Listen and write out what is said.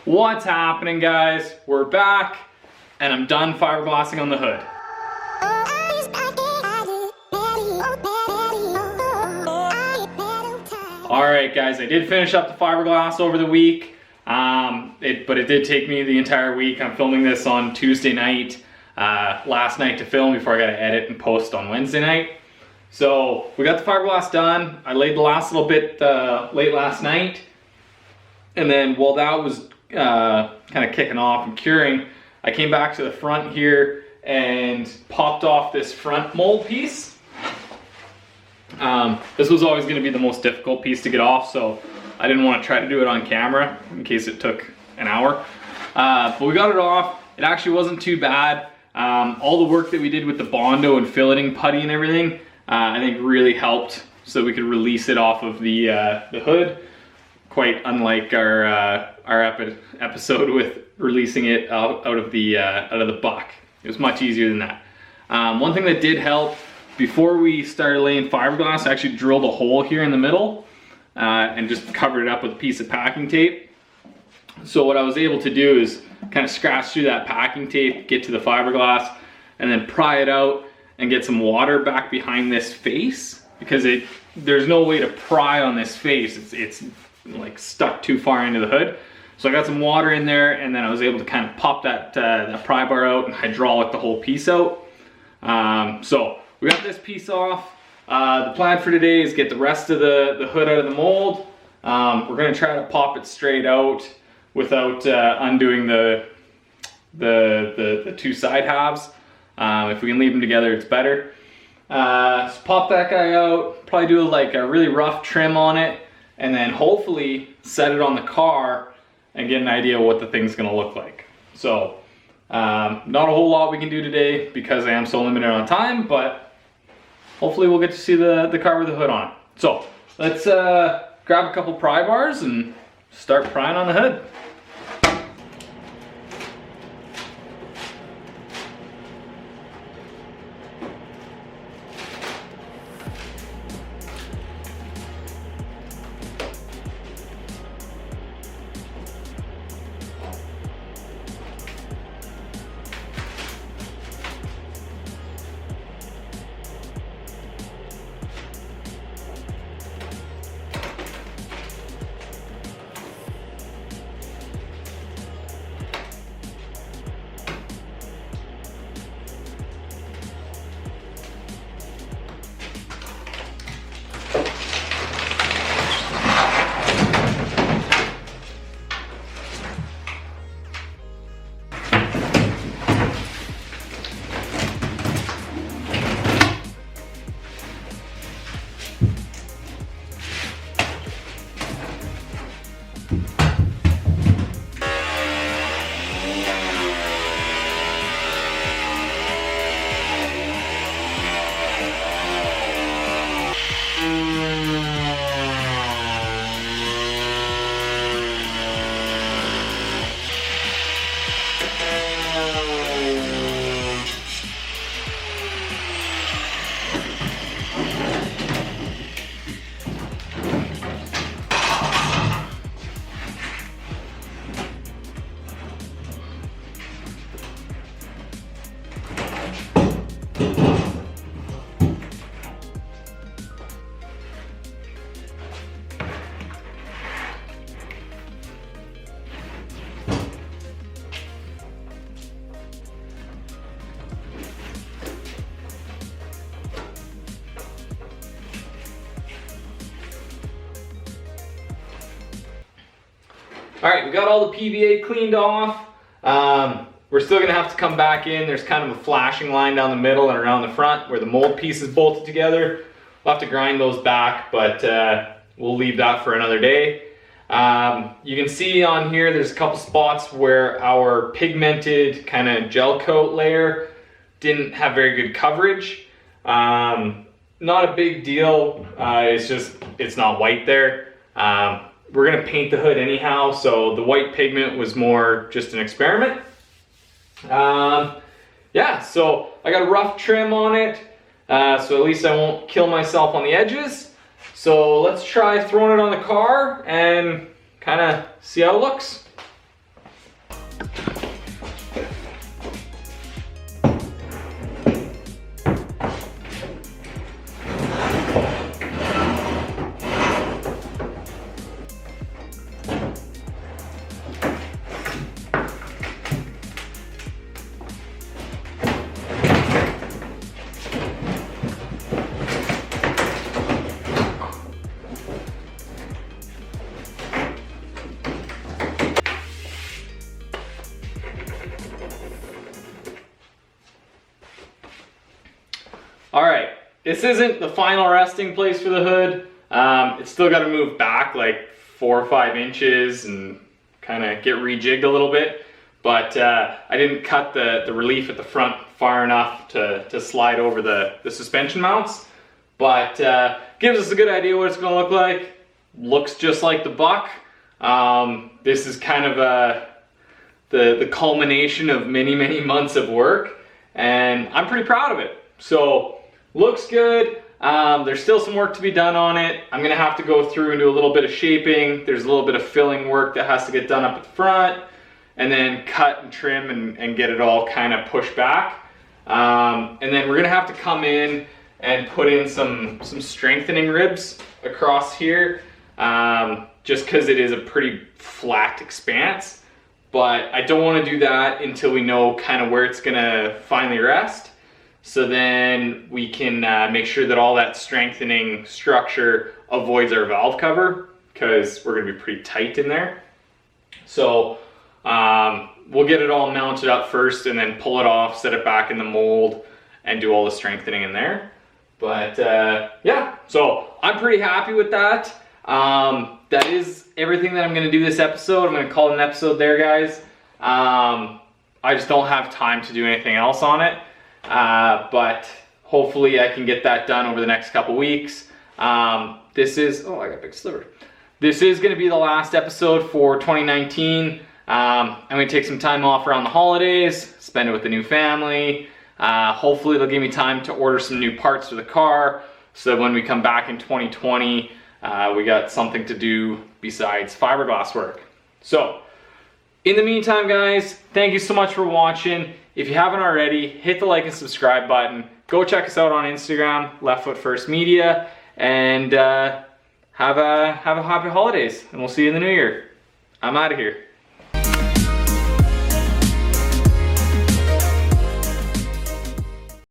What's happening, guys? We're back and I'm done fiberglassing on the hood. Alright guys, I did finish up the fiberglass over the week, but it did take me the entire week. I'm filming this on Tuesday night, last night to film before I got to edit and post on Wednesday night. So we got the fiberglass done. I laid the last little bit late last night, and then while that was kind of kicking off and curing, I came back to the front here and popped off this front mold piece. This was always going to be the most difficult piece to get off, so I didn't want to try to do it on camera in case it took an hour. But we got it off. It actually wasn't too bad. All the work that we did with the Bondo and filleting putty and everything, I think really helped so we could release it off of the hood. Quite unlike our episode with releasing it out of the buck. It was much easier than that. One thing that did help, before we started laying fiberglass, I actually drilled a hole here in the middle and just covered it up with a piece of packing tape. So what I was able to do is kind of scratch through that packing tape, get to the fiberglass, and then pry it out and get some water back behind this face, because there's no way to pry on this face. It's like stuck too far into the hood. So I got some water in there, and then I was able to kind of pop that pry bar out and hydraulic the whole piece out. So we got this piece off. The plan for today is get the rest of the hood out of the mold. We're gonna try to pop it straight out without undoing the two side halves. If we can leave them together, it's better. So pop that guy out, probably do like a really rough trim on it, and then hopefully set it on the car and get an idea of what the thing's gonna look like. So not a whole lot we can do today because I am so limited on time, but hopefully we'll get to see the car with the hood on it. So let's grab a couple pry bars and start prying on the hood. All right, we got all the PVA cleaned off. We're still gonna have to come back in. There's kind of a flashing line down the middle and around the front where the mold piece is bolted together. We'll have to grind those back, but we'll leave that for another day. You can see on here, there's a couple spots where our pigmented kind of gel coat layer didn't have very good coverage. Not a big deal, it's just, it's not white there. We're gonna paint the hood anyhow, so the white pigment was more just an experiment. Yeah, so I got a rough trim on it, so at least I won't kill myself on the edges. So let's try throwing it on the car and kind of see how it looks. this isn't the final resting place for the hood. It's still got to move back like 4 or 5 inches and kind of get rejigged a little bit. But I didn't cut the relief at the front far enough to slide over the suspension mounts. But gives us a good idea what it's going to look like. Looks just like the Buck. This is kind of the culmination of many months of work, and I'm pretty proud of it. So looks good. There's still some work to be done on it. I'm gonna have to go through and do a little bit of shaping. There's a little bit of filling work that has to get done up at the front, and then cut and trim and get it all kind of pushed back. And then we're gonna have to come in and put in some strengthening ribs across here, just because it is a pretty flat expanse. But I don't want to do that until we know kind of where it's gonna finally rest. So then we can make sure that all that strengthening structure avoids our valve cover, because we're gonna be pretty tight in there. So we'll get it all mounted up first and then pull it off, set it back in the mold, and do all the strengthening in there. But yeah, so I'm pretty happy with that. That is everything that I'm going to do this episode. I'm going to call it an episode there, guys. I just don't have time to do anything else on it. But hopefully I can get that done over the next couple weeks. This is, oh, I got a big sliver. This is going to be the last episode for 2019. I'm going to take some time off around the holidays, spend it with the new family. Hopefully it'll give me time to order some new parts for the car, so that when we come back in 2020, we got something to do besides fiberglass work. So in the meantime, guys, thank you so much for watching. If you haven't already, hit the like and subscribe button. Go check us out on Instagram, Leftfootfirst Media, and have a happy holidays, and we'll see you in the new year. I'm out of here.